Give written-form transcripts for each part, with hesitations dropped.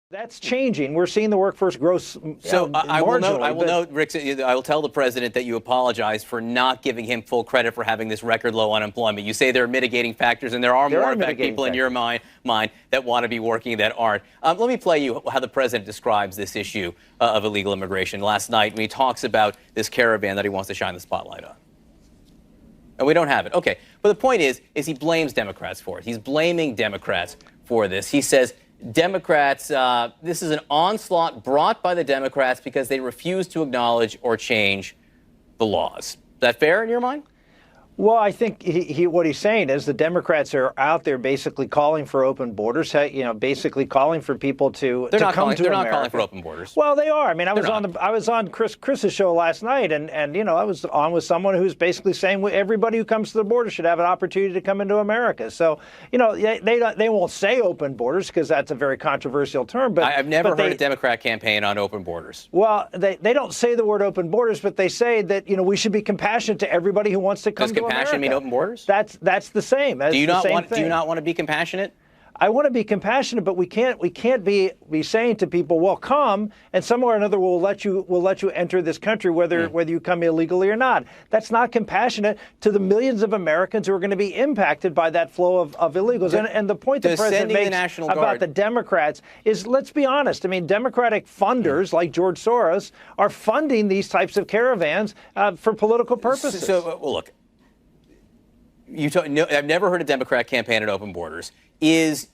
That's changing. We're seeing the workforce grow. So I will note, Rick, I will tell the president that you apologize for not giving him full credit for having this record low unemployment. You say there are mitigating factors, and there are more in fact people in your mind that want to be working that aren't. Let me play you how the president describes this issue of illegal immigration last night when he talks about this caravan that he wants to shine the spotlight on. And we don't have it. Okay. But the point is he blames Democrats for it. He's blaming Democrats for this. He says Democrats, this is an onslaught brought by the Democrats because they refuse to acknowledge or change the laws. Is that fair in your mind? Well, I think what he's saying is the Democrats are out there basically calling for open borders, basically calling for people to come to America. They're not calling for open borders. Well, they are. I mean, I was on Chris's show last night, and I was on with someone who's basically saying everybody who comes to the border should have an opportunity to come into America. So, they won't say open borders because that's a very controversial term. But I've never heard a Democrat campaign on open borders. Well, they don't say the word open borders, but they say that we should be compassionate to everybody who wants to come to compassion mean open borders? That's the same. Do you not want to be compassionate? I want to be compassionate, but we can't be saying to people, well, come, and somewhere or another we'll let you enter this country whether you come illegally or not. That's not compassionate to the millions of Americans who are going to be impacted by that flow of illegals. And the point the president makes about the Democrats is, let's be honest. I mean, Democratic funders like George Soros are funding these types of caravans for political purposes. So, well, look. I've never heard a Democrat campaign at open borders. Is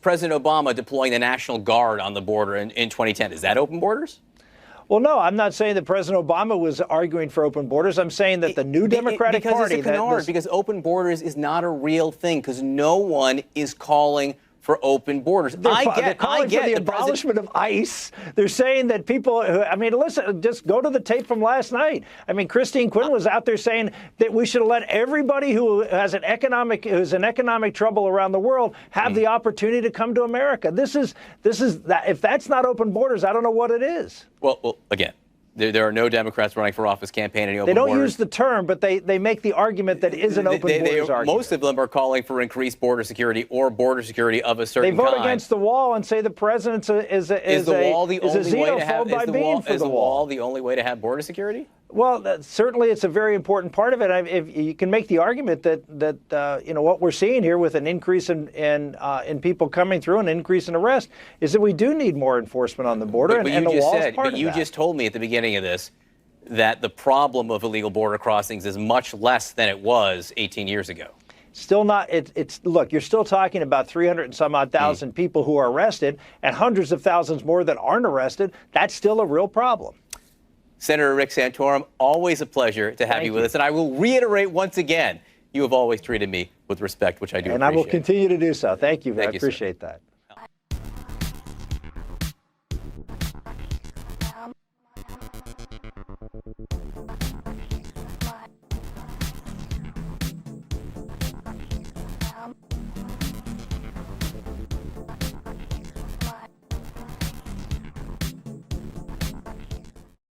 President Obama deploying the National Guard on the border in 2010? Is that open borders? Well, no, I'm not saying that President Obama was arguing for open borders. I'm saying that the new Democratic Party... It's a canard, because open borders is not a real thing, because no one is calling for open borders. They're calling for the abolishment of ICE. They're saying that people listen, just go to the tape from last night. I mean, Christine Quinn was out there saying that we should let everybody who has an economic trouble around the world have the opportunity to come to America. This is that. If that's not open borders, I don't know what it is. Well, again, there are no Democrats running for office campaigning open borders. They don't use the term, but they make the argument that is an open borders argument. Most of them are calling for increased border security or border security of a certain kind. They vote against the wall and say the president is a xenophobe by being for the wall. Is the wall the only way to have border security? Well, certainly it's a very important part of it. If you can make the argument that what we're seeing here with an increase in people coming through, an increase in arrest, is that we do need more enforcement on the border, and the wall is part of that. But you just told me at the beginning of this that the problem of illegal border crossings is much less than it was 18 years ago. Still not. Look, you're still talking about 300 and some odd thousand people who are arrested, and hundreds of thousands more that aren't arrested. That's still a real problem. Senator Rick Santorum, always a pleasure to have you with us. And I will reiterate once again, you have always treated me with respect, which I do appreciate. And I will continue to do so. Thank you. I appreciate that.